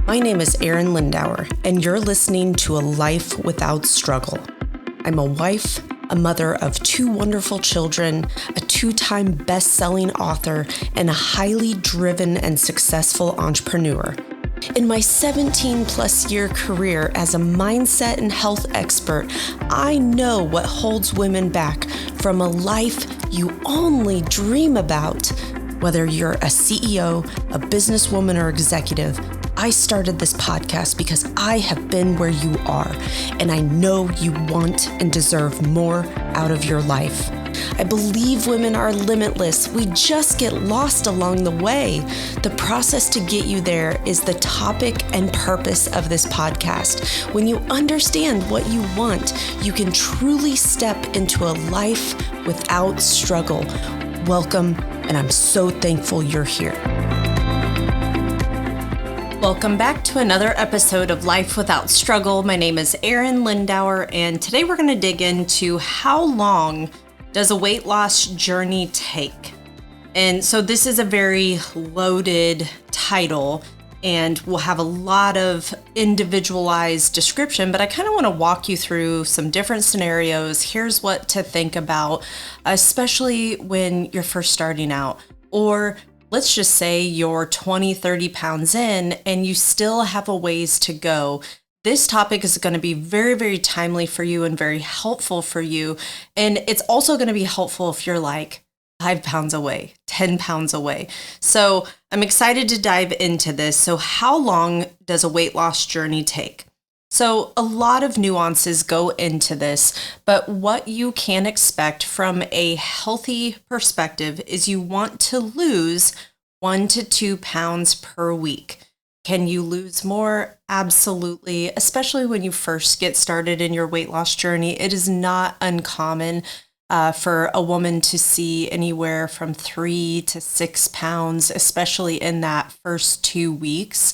My name is Arin Lindauer, and you're listening to A Life Without Struggle. I'm a wife, a mother of 2 wonderful children, a 2-time best-selling author, and a highly driven and successful entrepreneur. In my 17-plus year career as a mindset and health expert, I know what holds women back from a life you only dream about. Whether you're a CEO, a businesswoman, or executive, I started this podcast because I have been where you are, and I know you want and deserve more out of your life. I believe women are limitless. We just get lost along the way. The process to get you there is the topic and purpose of this podcast. When you understand what you want, you can truly step into a life without struggle. Welcome, and I'm so thankful you're here. Welcome back to another episode of Life Without Struggle. My name is Arin Lindauer, and today we're going to dig into how long does a weight loss journey take? And so this is a very loaded title, and we'll have a lot of individualized description, but I kind of want to walk you through some different scenarios. Here's what to think about, especially when you're first starting out, or let's just say you're 20, 30 pounds in and you still have a ways to go. This topic is going to be very, very timely for you and very helpful for you. And it's also going to be helpful if you're like 5 pounds away, 10 pounds away. So I'm excited to dive into this. So how long does a weight loss journey take? So a lot of nuances go into this, but what you can expect from a healthy perspective is you want to lose 1 to 2 pounds per week. Can you lose more? Absolutely, especially when you first get started in your weight loss journey. It is not uncommon for a woman to see anywhere from 3 to 6 pounds, especially in that first 2 weeks,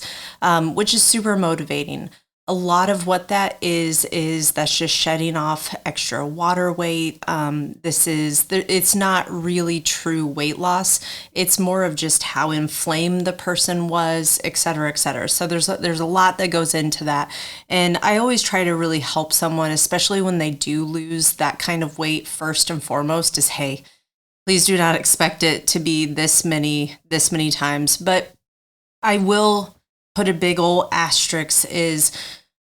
which is super motivating. A lot of what that is that's just shedding off extra water weight. It's not really true weight loss. It's more of just how inflamed the person was, et cetera, et cetera. So there's a lot that goes into that. And I always try to really help someone, especially when they do lose that kind of weight, first and foremost is, hey, please do not expect it to be this many times. But I will put a big old asterisk is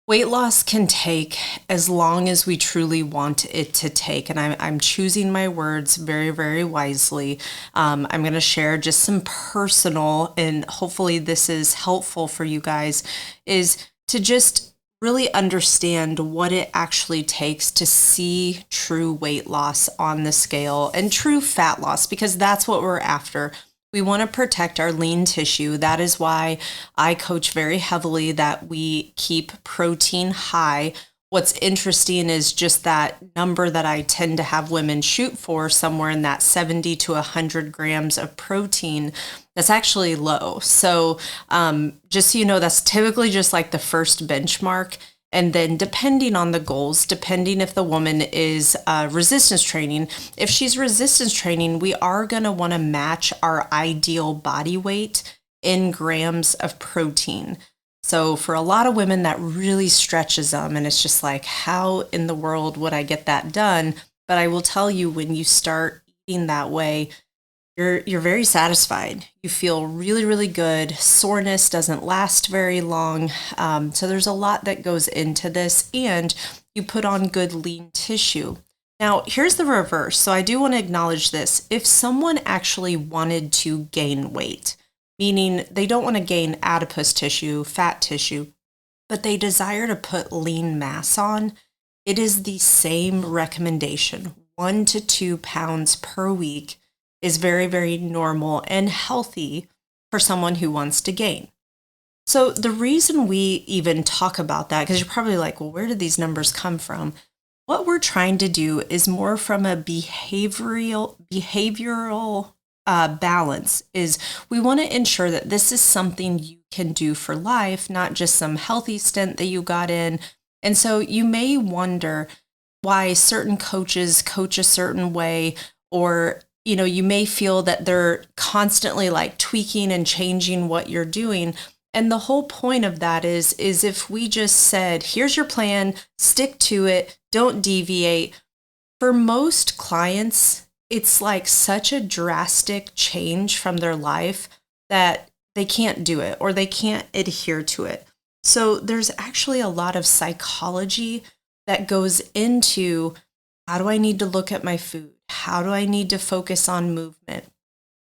weight loss can take as long as we truly want it to take. And I'm choosing my words very, very wisely. I'm going to share just some personal, and hopefully this is helpful for you guys, is to just really understand what it actually takes to see true weight loss on the scale and true fat loss, because that's what we're after. We want to protect our lean tissue. That is why I coach very heavily that we keep protein high. What's interesting is just that number that I tend to have women shoot for, somewhere in that 70 to 100 grams of protein. That's actually low. So just so you know, that's typically just like the first benchmark. And then depending on the goals, depending if the woman is resistance training, if she's resistance training, we are going to want to match our ideal body weight in grams of protein. So for a lot of women, that really stretches them. And it's just like, how in the world would I get that done? But I will tell you, when you start eating that way, you're very satisfied. You feel really, really good. Soreness doesn't last very long. So there's a lot that goes into this, and you put on good lean tissue. Now, here's the reverse. So I do want to acknowledge this. If someone actually wanted to gain weight, meaning they don't want to gain adipose tissue, fat tissue, but they desire to put lean mass on, it is the same recommendation. 1 to 2 pounds per week is very, very normal and healthy for someone who wants to gain. So the reason we even talk about that, because you're probably like, well, where did these numbers come from? What we're trying to do is more from a behavioral balance. Is we want to ensure that this is something you can do for life, not just some healthy stint that you got in. And so you may wonder why certain coaches coach a certain way, or you may feel that they're constantly like tweaking and changing what you're doing. And the whole point of that is if we just said, here's your plan, stick to it, don't deviate. For most clients, it's like such a drastic change from their life that they can't do it or they can't adhere to it. So there's actually a lot of psychology that goes into, how do I need to look at my food? How do I need to focus on movement?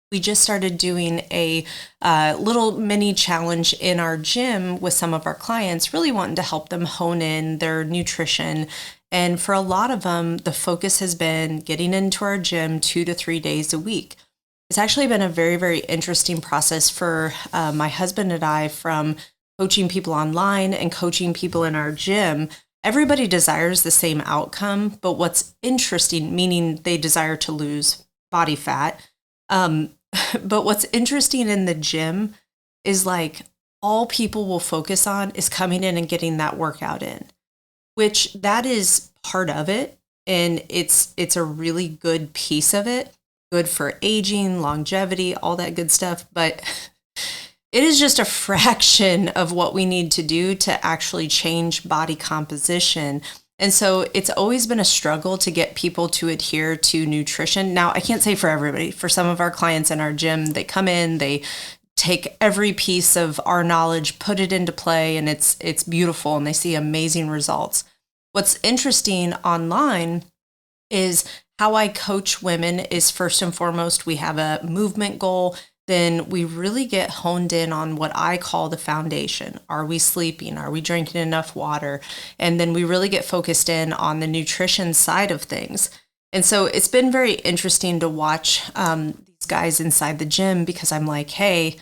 We just started doing a little mini challenge in our gym with some of our clients, really wanting to help them hone in their nutrition. And for a lot of them, the focus has been getting into our gym 2 to 3 days a week. It's actually been a very, very interesting process for my husband and I, from coaching people online and coaching people in our gym. Everybody desires the same outcome, but what's interesting, meaning they desire to lose body fat. But what's interesting in the gym is like all people will focus on is coming in and getting that workout in, which that is part of it. And it's a really good piece of it, good for aging, longevity, all that good stuff. But it is just a fraction of what we need to do to actually change body composition. And so it's always been a struggle to get people to adhere to nutrition. Now, I can't say for everybody. For some of our clients in our gym, they come in, they take every piece of our knowledge, put it into play, and it's beautiful, and they see amazing results. What's interesting online is how I coach women is, first and foremost, we have a movement goal. Then we really get honed in on what I call the foundation. Are we sleeping? Are we drinking enough water? And then we really get focused in on the nutrition side of things. And so it's been very interesting to watch these guys inside the gym, because I'm like, hey,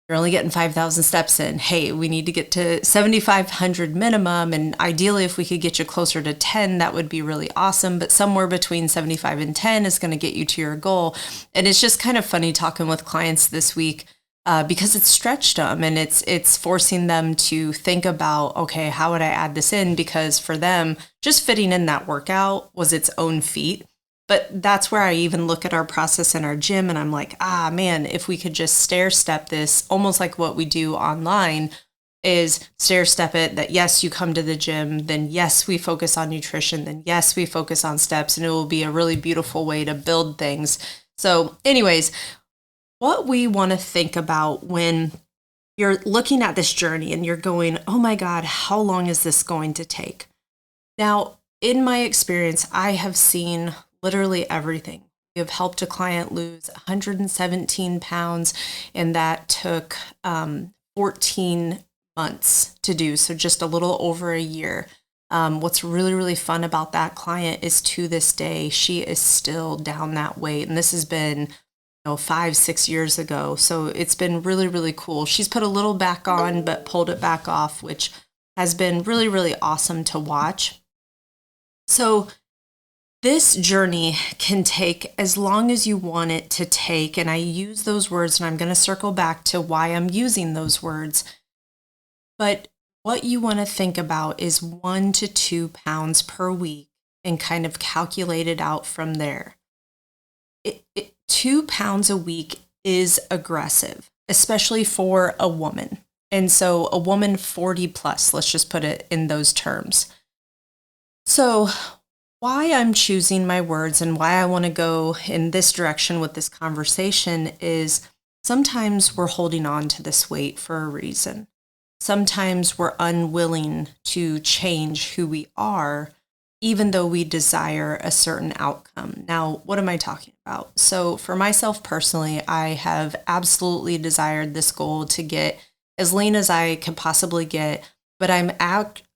you're only getting 5,000 steps in. Hey, we need to get to 7,500 minimum. And ideally, if we could get you closer to 10, that would be really awesome. But somewhere between 75 and 10 is going to get you to your goal. And it's just kind of funny talking with clients this week because it's stretched them, and it's forcing them to think about, okay, how would I add this in? Because for them, just fitting in that workout was its own feat. But that's where I even look at our process in our gym, and I'm like, man, if we could just stair step this, almost like what we do online, is stair step it, that yes, you come to the gym, then yes, we focus on nutrition, then yes, we focus on steps, and it will be a really beautiful way to build things. So anyways, what we want to think about when you're looking at this journey and you're going, oh my God, how long is this going to take? Now, in my experience, I have seen literally everything. We have helped a client lose 117 pounds, and that took 14 months to do, so just a little over a year. What's really, really fun about that client is, to this day, she is still down that weight, and this has been 5-6 years ago, so it's been really, really cool. She's put a little back on, but pulled it back off, which has been really, really awesome to watch. So this journey can take as long as you want it to take. And I use those words, and I'm going to circle back to why I'm using those words. But what you want to think about is 1 to 2 pounds per week, and kind of calculate it out from there. 2 pounds a week is aggressive, especially for a woman. And so a woman 40 plus, let's just put it in those terms. So why I'm choosing my words and why I want to go in this direction with this conversation is, sometimes we're holding on to this weight for a reason. Sometimes we're unwilling to change who we are, even though we desire a certain outcome. Now, what am I talking about? So for myself personally, I have absolutely desired this goal to get as lean as I could possibly get, but I'm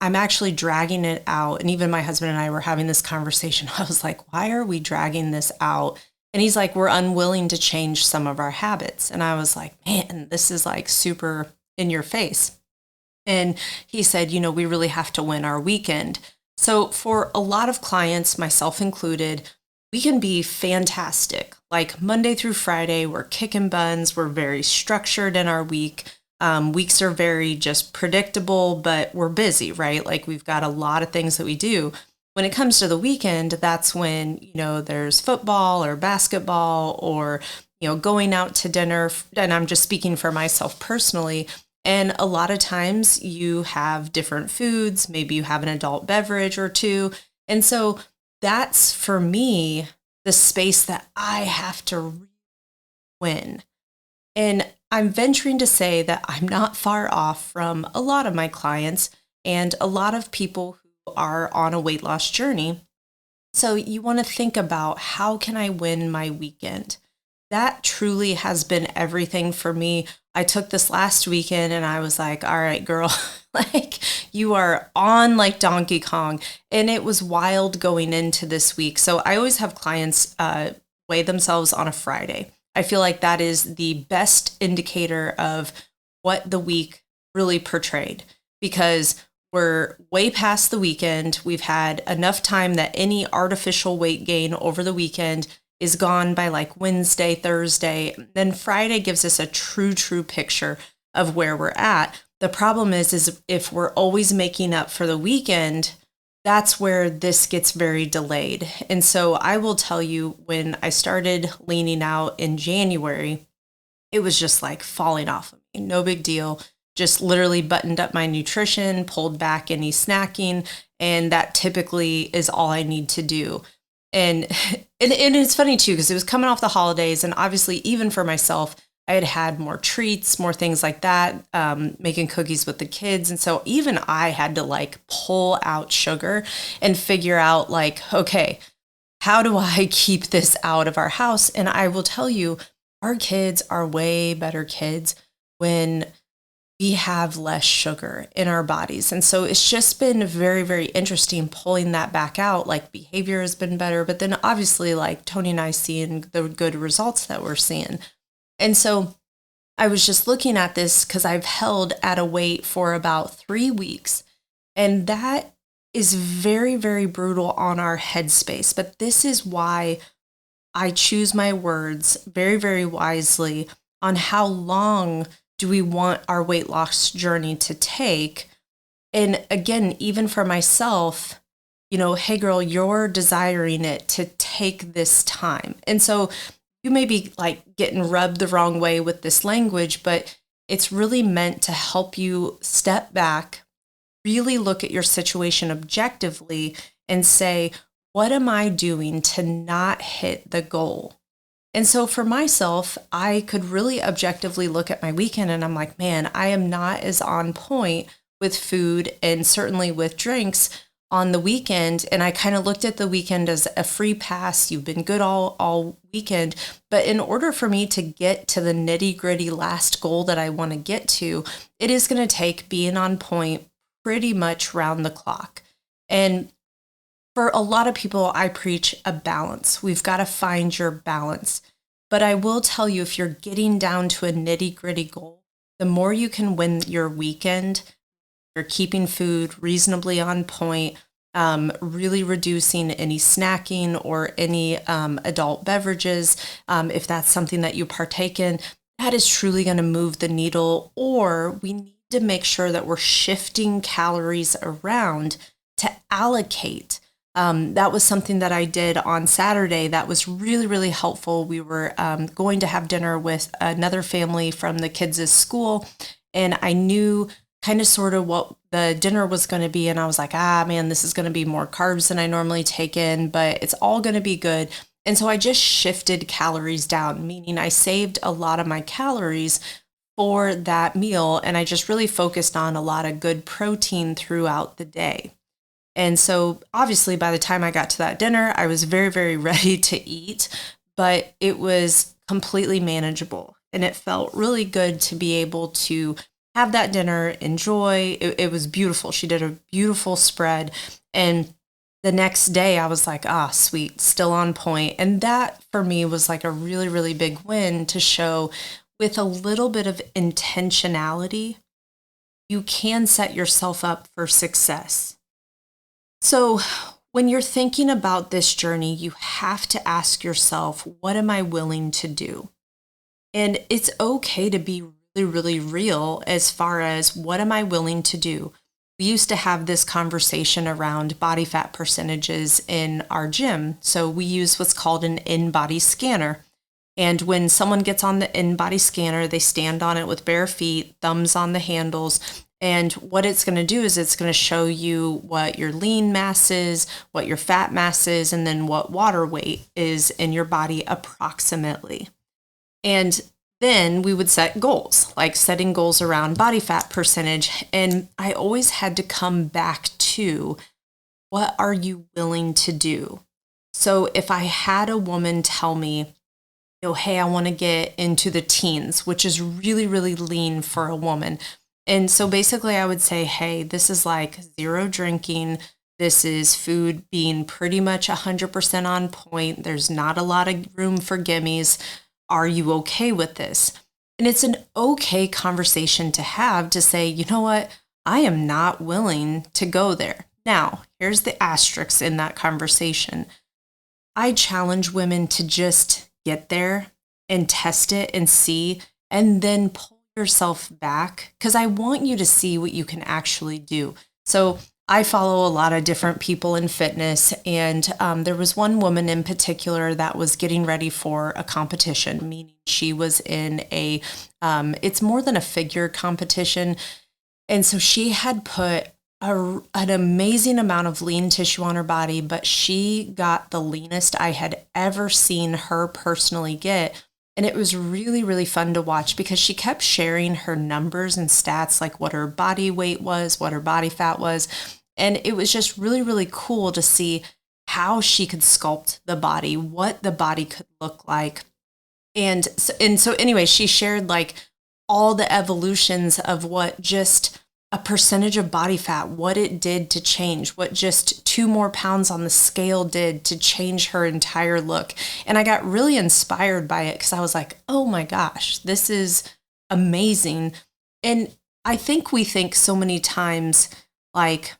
actually dragging it out. And even my husband and I were having this conversation. I was like, why are we dragging this out? And he's like, we're unwilling to change some of our habits. And I was like, man, this is like super in your face. And he said, we really have to win our weekend. So for a lot of clients, myself included, we can be fantastic. Like Monday through Friday, we're kicking buns. We're very structured in our week. Weeks are very just predictable, but we're busy, right? Like we've got a lot of things that we do. When it comes to the weekend, that's when, there's football or basketball or, going out to dinner. And I'm just speaking for myself personally. And a lot of times you have different foods, maybe you have an adult beverage or two. And so that's for me the space that I have to win. And I'm venturing to say that I'm not far off from a lot of my clients and a lot of people who are on a weight loss journey. So you want to think about, how can I win my weekend? That truly has been everything for me. I took this last weekend and I was like, all right, girl, like you are on like Donkey Kong. And it was wild going into this week. So I always have clients weigh themselves on a Friday. I feel like that is the best indicator of what the week really portrayed, because we're way past the weekend. We've had enough time that any artificial weight gain over the weekend is gone by like Wednesday, Thursday. Then Friday gives us a true picture of where we're at. The problem is if we're always making up for the weekend, that's where this gets very delayed. And so I will tell you, when I started leaning out in January, it was just like falling off of me. No big deal. Just literally buttoned up my nutrition, pulled back any snacking, and that typically is all I need to do. And it's funny too, because it was coming off the holidays, and obviously even for myself, I had more treats, more things like that, making cookies with the kids. And so even I had to like pull out sugar and figure out like, okay, how do I keep this out of our house? And I will tell you, our kids are way better kids when we have less sugar in our bodies. And so it's just been very interesting pulling that back out. Like behavior has been better, but then obviously like Tony and I seeing the good results that we're seeing. And so I was just looking at this because I've held at a weight for about 3 weeks. And that is very brutal on our headspace. But this is why I choose my words very wisely on how long do we want our weight loss journey to take. And again, even for myself, you know, hey girl, you're desiring it to take this time. And so you may be like getting rubbed the wrong way with this language, but it's really meant to help you step back, really look at your situation objectively and say, what am I doing to not hit the goal? And so for myself, I could really objectively look at my weekend and I'm like, man, I am not as on point with food and certainly with drinks on the weekend. And I kind of looked at the weekend as a free pass. You've been good all weekend. But in order for me to get to the nitty gritty last goal that I want to get to, it is going to take being on point pretty much round the clock. And for a lot of people, I preach a balance. We've got to find your balance. But I will tell you, if you're getting down to a nitty-gritty goal, the more you can win your weekend, you're keeping food reasonably on point, really reducing any snacking or any adult beverages, if that's something that you partake in, that is truly going to move the needle. Or we need to make sure that we're shifting calories around to allocate. That was something that I did on Saturday that was really helpful. We were going to have dinner with another family from the kids' school, and I knew kind of sort of what the dinner was going to be. And I was like, man, this is going to be more carbs than I normally take in, but it's all going to be good. And so I just shifted calories down, meaning I saved a lot of my calories for that meal. And I just really focused on a lot of good protein throughout the day. And so obviously by the time I got to that dinner, I was very ready to eat, but it was completely manageable. And it felt really good to be able to have that dinner, enjoy. It was beautiful. She did a beautiful spread. And the next day I was like, sweet, still on point. And that for me was like a really big win to show with a little bit of intentionality, you can set yourself up for success. So when you're thinking about this journey, you have to ask yourself, what am I willing to do? And it's okay to be really real as far as what am I willing to do? We used to have this conversation around body fat percentages in our gym. So we use what's called an in-body scanner. And when someone gets on the in-body scanner, they stand on it with bare feet, thumbs on the handles. And what it's going to do is it's going to show you what your lean mass is, what your fat mass is, and then what water weight is in your body approximately. And then we would set goals, like setting goals around body fat percentage. And I always had to come back to, what are you willing to do? So if I had a woman tell me, hey, I want to get into the teens, which is really, really lean for a woman. And so basically I would say, hey, this is like zero drinking. This is food being pretty much 100% on point. There's not a lot of room for gimmies. Are you okay with this? And it's an okay conversation to have, to say, you know what? I am not willing to go there. Now, here's the asterisk in that conversation. I challenge women to just get there and test it and see, and then pull yourself back, because I want you to see what you can actually do. So I follow a lot of different people in fitness, and there was one woman in particular that was getting ready for a competition, meaning she was in it's more than a figure competition. And so she had put an amazing amount of lean tissue on her body, but she got the leanest I had ever seen her personally get. And it was really, really fun to watch, because she kept sharing her numbers and stats, like what her body weight was, what her body fat was. And it was just really, really cool to see how she could sculpt the body, what the body could look like. And so anyway, she shared like all the evolutions of what just a percentage of body fat, what it did to change, what just 2 more pounds on the scale did to change her entire look. And I got really inspired by it, because I was like, oh my gosh, this is amazing. And I think we think so many times like,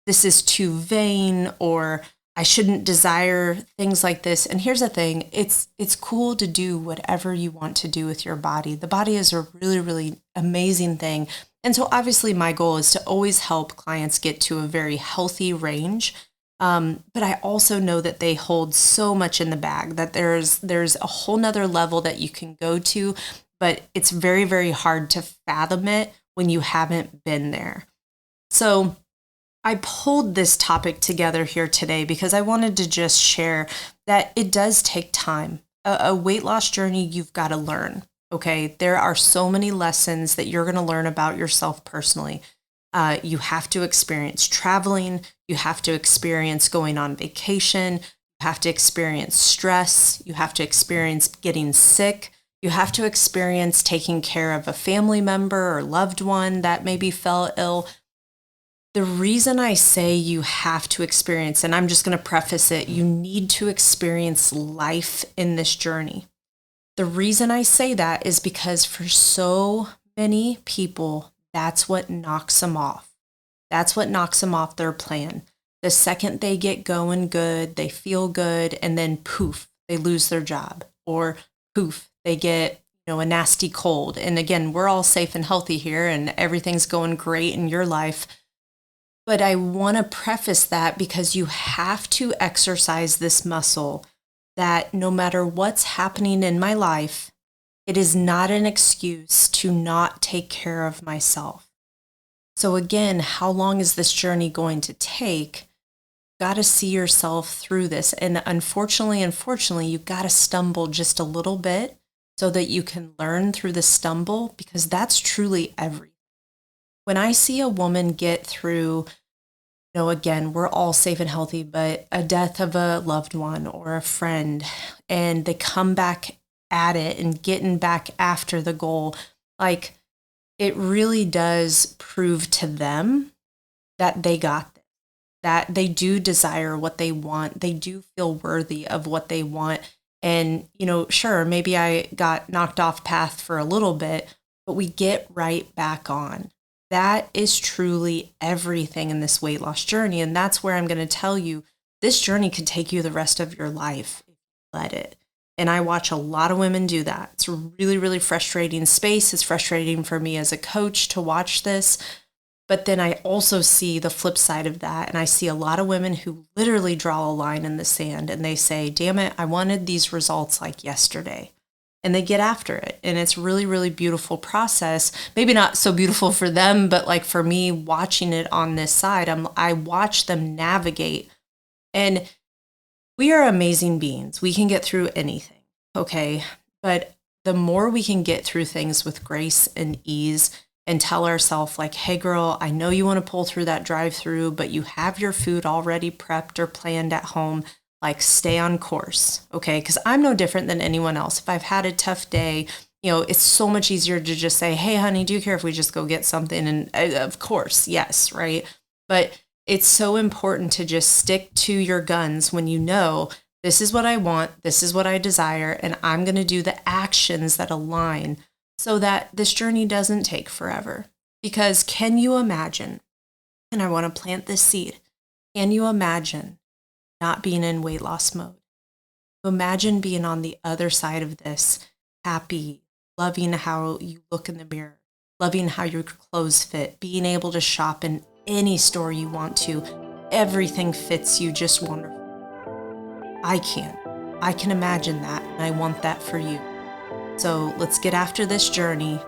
this is too vain, or I shouldn't desire things like this. And here's the thing, it's cool to do whatever you want to do with your body. The body is a really, really amazing thing. And so obviously my goal is to always help clients get to a very healthy range. But I also know that they hold so much in the bag, that there's a whole nother level that you can go to, but it's very, very hard to fathom it when you haven't been there. So I pulled this topic together here today because I wanted to just share that it does take time. A weight loss journey, you've got to learn. Okay, there are so many lessons that you're going to learn about yourself personally. You have to experience traveling. You have to experience going on vacation. You have to experience stress. You have to experience getting sick. You have to experience taking care of a family member or loved one that maybe fell ill. The reason I say you have to experience, and I'm just going to preface it, you need to experience life in this journey. The reason I say that is because for so many people, that's what knocks them off. That's what knocks them off their plan. The second they get going good, they feel good, and then poof, they lose their job, or poof, they get a nasty cold. And again, we're all safe and healthy here, and everything's going great in your life. But I want to preface that because you have to exercise this muscle, that no matter what's happening in my life, it is not an excuse to not take care of myself. So again, how long is this journey going to take? Got to see yourself through this. And unfortunately, you got to stumble just a little bit so that you can learn through the stumble, because that's truly everything. When I see a woman get through, again, we're all safe and healthy, but a death of a loved one or a friend, and they come back at it and getting back after the goal, like it really does prove to them that they got this, that they do desire what they want. They do feel worthy of what they want. And, sure, maybe I got knocked off path for a little bit, but we get right back on. That is truly everything in this weight loss journey. And that's where I'm going to tell you, this journey could take you the rest of your life if you let it. And I watch a lot of women do that. It's a really, really frustrating space. It's frustrating for me as a coach to watch this. But then I also see the flip side of that. And I see a lot of women who literally draw a line in the sand and they say, damn it, I wanted these results like yesterday. and they get after it. And it's really, really beautiful process. Maybe not so beautiful for them, but like for me watching it on this side, I watch them navigate. And we are amazing beings. We can get through anything, okay? But the more we can get through things with grace and ease and tell ourselves like, hey girl, I know you want to pull through that drive-through, but you have your food already prepped or planned at home. Like, stay on course, okay? Because I'm no different than anyone else. If I've had a tough day, it's so much easier to just say, hey honey, do you care if we just go get something? And of course, yes, right? But it's so important to just stick to your guns when you know this is what I want, this is what I desire, and I'm going to do the actions that align so that this journey doesn't take forever. Because can you imagine, and I want to plant this seed, can you imagine not being in weight loss mode? Imagine being on the other side of this, happy, loving how you look in the mirror, loving how your clothes fit, being able to shop in any store you want to. Everything fits you just wonderful. I can imagine that, and I want that for you. So let's get after this journey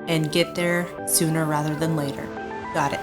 and get there sooner rather than later. Got it.